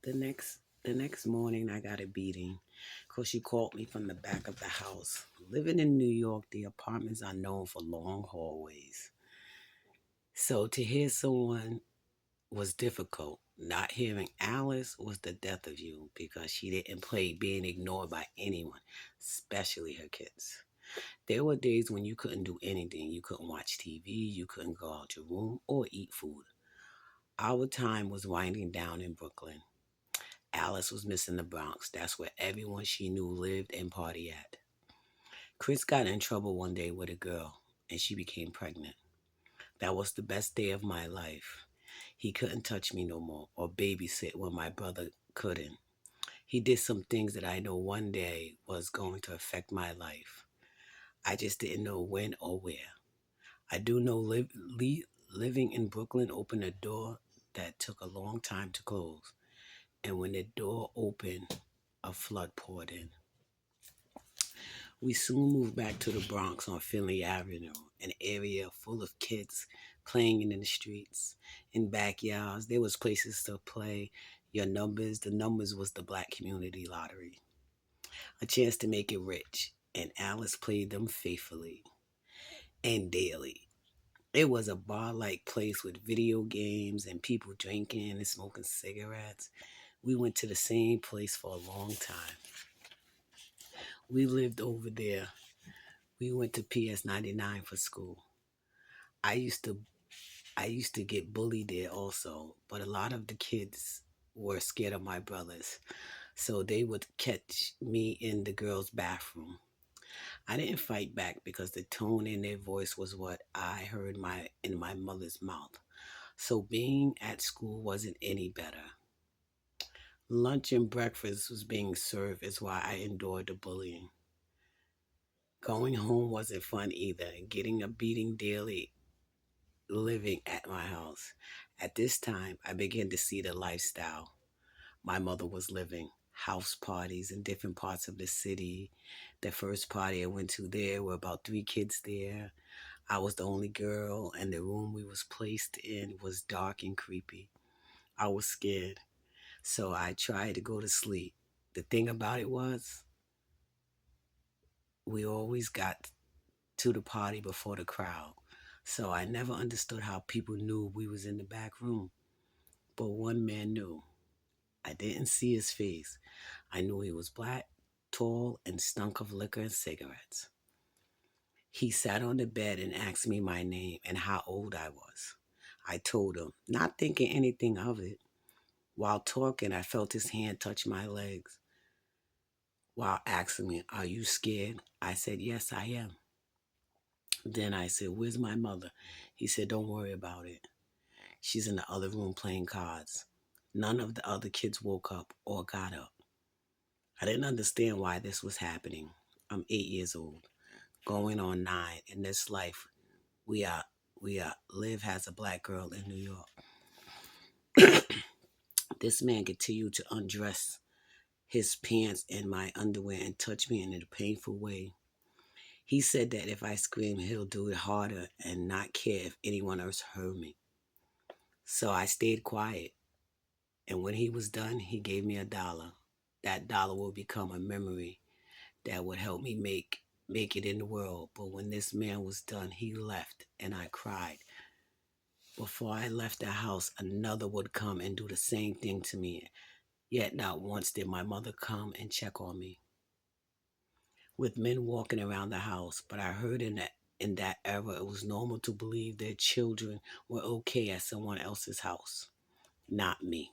The next morning, I got a beating because she called me from the back of the house. Living in New York, the apartments are known for long hallways. So to hear someone was difficult. Not hearing Alice was the death of you because she didn't play being ignored by anyone, especially her kids. There were days when you couldn't do anything. You couldn't watch TV, you couldn't go out your room or eat food. Our time was winding down in Brooklyn. Alice was missing the Bronx. That's where everyone she knew lived and party at. Chris got in trouble one day with a girl and she became pregnant. That was the best day of my life. He couldn't touch me no more or babysit when my brother couldn't. He did some things that I know one day was going to affect my life. I just didn't know when or where. I do know living in Brooklyn opened a door that took a long time to close. And when the door opened, a flood poured in. We soon moved back to the Bronx on Finley Avenue, an area full of kids playing in the streets, in backyards. There was places to play the numbers was the black community lottery. A chance to make it rich, and Alice played them faithfully and daily. It was a bar-like place with video games and people drinking and smoking cigarettes. We went to the same place for a long time. We lived over there. We went to PS 99 for school. I used to I used to get bullied there also, but a lot of the kids were scared of my brothers, so they would catch me in the girls' bathroom. I didn't fight back because the tone in their voice was what I heard in my mother's mouth. So being at school wasn't any better. Lunch and breakfast was being served is why I endured the bullying. Going home wasn't fun either. Getting a beating daily living at my house. At this time, I began to see the lifestyle my mother was living. House parties in different parts of the city. The first party I went to there were about three kids there. I was the only girl, and the room we was placed in was dark and creepy. I was scared, so I tried to go to sleep. The thing about it was, we always got to the party before the crowd. So I never understood how people knew we was in the back room. But one man knew. I didn't see his face. I knew he was black, tall, and stunk of liquor and cigarettes. He sat on the bed and asked me my name and how old I was. I told him, not thinking anything of it. While talking, I felt his hand touch my legs. While asking me, are you scared? I said, yes, I am. Then I said, where's my mother? He said, don't worry about it. She's in the other room playing cards. None of the other kids woke up or got up. I didn't understand why this was happening. I'm 8 years old, going on 9. In this life, we are, Liv has a black girl in New York. This man continued to undress his pants and my underwear and touch me in a painful way. He said that if I scream, he'll do it harder and not care if anyone else heard me. So I stayed quiet. And when he was done, he gave me $1. That dollar will become a memory that would help me make it in the world. But when this man was done, he left and I cried. Before I left the house, another would come and do the same thing to me. Yet not once did my mother come and check on me. With men walking around the house, but I heard in that era it was normal to believe their children were okay at someone else's house. Not me.